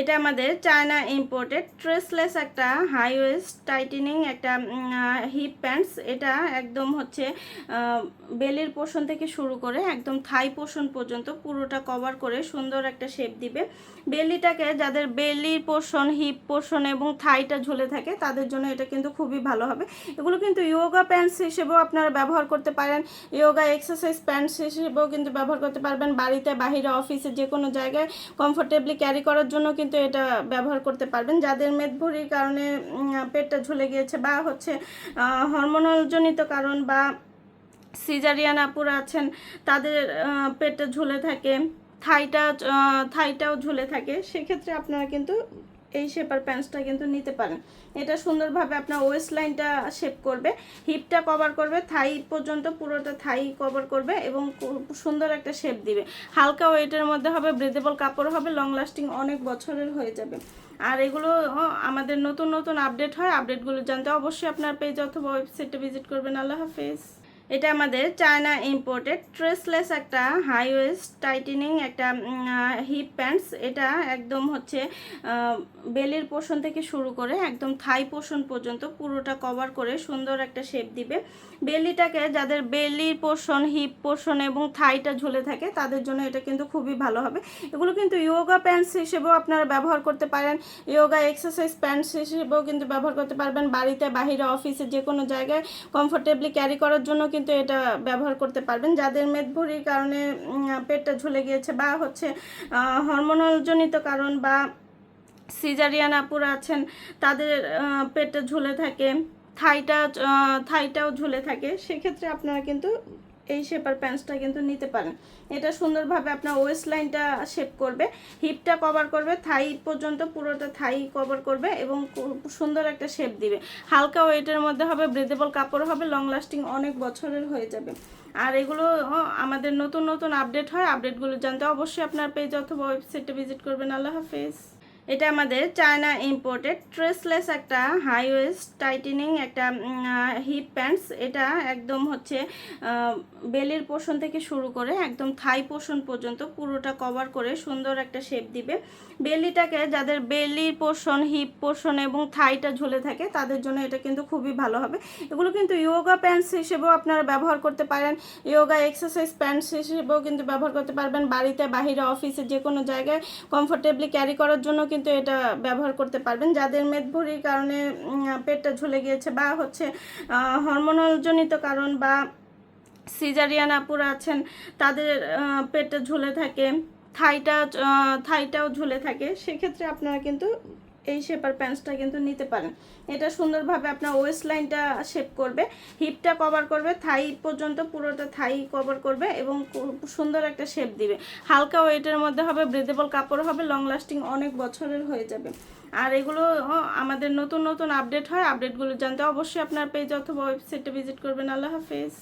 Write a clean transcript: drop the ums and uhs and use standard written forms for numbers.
এটা আমাদের China imported ট্রেসলেস একটা হাই ওয়েস্ট টাইটেনিং একটা হিপ প্যান্টস। এটা একদম হচ্ছে বেলির পোর্শন থেকে শুরু করে একদম থাই পোর্শন পর্যন্ত পুরোটা কভার করে সুন্দর একটা শেপ দিবে। বেলিটাকে, যাদের বেলির পোর্শন, হিপ পোর্শন এবং থাইটা ঝুলে থাকে তাদের জন্য এটা কিন্তু খুবই ভালো হবে। এগুলো কিন্তু ইয়োগা প্যান্টস হিসেবেও আপনারা ব্যবহার করতে পারেন, ইয়োগা এক্সারসাইজ প্যান্টস হিসেবেও কিন্তু ব্যবহার করতে পারবেন। বাড়িতে, বাহিরে, অফিসে, যে কোনো জায়গায় কমফোর্টেবলি ক্যারি করার জন্য কিন্তু এটা ব্যবহার করতে পারবেন। যাদের মেদভুঁড়ির কারণে পেটটা ঝুলে গিয়েছে বা হচ্ছে হরমোনাল জনিত কারণ বা সিজারিয়ান আপুরা আছেন তাদের পেটটা ঝুলে থাকে, থাইটাও ঝুলে থাকে, সেক্ষেত্রে আপনারা কিন্তু এই শেপার প্যান্টসটা কিন্তু নিতে পারেন। এটা সুন্দরভাবে আপনার ওয়েস্ট লাইনটা শেপ করবে, হিপটা কভার করবে, থাই পর্যন্ত পুরোটা থাই কভার করবে এবং সুন্দর একটা শেপ দিবে। হালকা ওয়েটের মধ্যে হবে, ব্রিদেবল কাপড় হবে, লং লাস্টিং অনেক বছরের হয়ে যাবে। আর এগুলো আমাদের নতুন নতুন আপডেট হয়, আপডেটগুলো জানতে অবশ্যই আপনার পেজ অথবা ওয়েবসাইটে ভিজিট করবেন। আল্লাহ হাফেজ। এটা আমাদের চায়না ইম্পোর্টেড ট্রেসলেস একটা হাই ওয়েস্ট টাইটেনিং একটা হিপ প্যান্টস। এটা একদম হচ্ছে বেলির পোর্শন থেকে শুরু করে একদম থাই পোর্শন পর্যন্ত পুরোটা কভার করে সুন্দর একটা শেপ দিবে। বেলিটাকে, যাদের বেলির পোর্শন, হিপ পোর্শন এবং থাইটা ঝুলে থাকে তাদের জন্য এটা কিন্তু খুবই ভালো হবে। এগুলো কিন্তু ইয়োগা প্যান্টস হিসেবেও আপনারা ব্যবহার করতে পারেন, ইয়োগা এক্সারসাইজ প্যান্টস হিসেবেও কিন্তু ব্যবহার করতে পারবেন। বাড়িতে, বাহিরে, অফিসে, যে কোনো জায়গায় কমফোর্টেবলি ক্যারি করার জন্য কিন্তু এটা ব্যবহার করতে পারবেন। যাদের মেদভুঁড়ির কারণে পেটটা ঝুলে গিয়েছে বা হচ্ছে হরমোনাল জনিত কারণ বা সিজারিয়ান আপুরা আছেন তাদের পেটটা ঝুলে থাকে, থাইটাও ঝুলে থাকে, সেক্ষেত্রে আপনারা কিন্তু এই শেপার প্যান্টসটা কিন্তু নিতে পারেন। এটা সুন্দরভাবে আপনার ওয়েস্ট লাইনটা শেপ করবে, হিপটা কভার করবে, থাই পর্যন্ত পুরোটা থাই কভার করবে এবং সুন্দর একটা শেপ দিবে। হালকা ওয়েটের মধ্যে হবে, ব্রিদেবল কাপড় হবে, লং লাস্টিং অনেক বছরের হয়ে যাবে। আর এগুলো আমাদের নতুন নতুন আপডেট হয়, আপডেটগুলো জানতে অবশ্যই আপনার পেজ অথবা ওয়েবসাইটে ভিজিট করবেন। আল্লাহ হাফেজ। এটা আমাদের চায়না ইম্পোর্টেড ট্রেসলেস একটা হাই ওয়েস্ট টাইটেনিং একটা হিপ প্যান্টস। এটা একদম হচ্ছে বেলির পোর্শন থেকে শুরু করে একদম থাই পোর্শন পর্যন্ত পুরোটা কভার করে সুন্দর একটা শেপ দিবে। বেলিটাকে, যাদের বেলির পোর্শন, হিপ পোর্শন এবং থাইটা ঝুলে থাকে তাদের জন্য এটা কিন্তু খুবই ভালো হবে। এগুলো কিন্তু ইয়োগা প্যান্টস হিসেবেও আপনারা ব্যবহার করতে পারেন, ইয়োগা এক্সারসাইজ প্যান্টস হিসেবেও কিন্তু ব্যবহার করতে পারবেন। বাড়িতে, বাহিরে, অফিসে, যে কোনো জায়গায় কমফোর্টেবলি ক্যারি করার জন্য কিন্তু এটা ব্যবহার করতে পারবেন। যাদের মেদভুঁড়ির কারণে পেটটা ঝুলে গিয়েছে বা হচ্ছে হরমোনাল জনিত কারণ বা সিজারিয়ান আপুরা আছেন তাদের পেটটা ঝুলে থাকে, থাইটাও ঝুলে থাকে, সেক্ষেত্রে আপনারা কিন্তু এই শেপার প্যান্টসটা কিন্তু নিতে পারেন। এটা সুন্দরভাবে আপনার ওয়েস্ট লাইনটা শেপ করবে, হিপটা কভার করবে, থাই পর্যন্ত পুরোটা থাই কভার করবে এবং সুন্দর একটা শেপ দিবে। হালকা ওয়েটের মধ্যে হবে, ব্রিদেবল কাপড় হবে, লং লাস্টিং অনেক বছরের হয়ে যাবে। আর এগুলো আমাদের নতুন নতুন আপডেট হয়, আপডেটগুলো জানতে অবশ্যই আপনার পেজ অথবা ওয়েবসাইটে ভিজিট করবেন। আল্লাহ হাফেজ।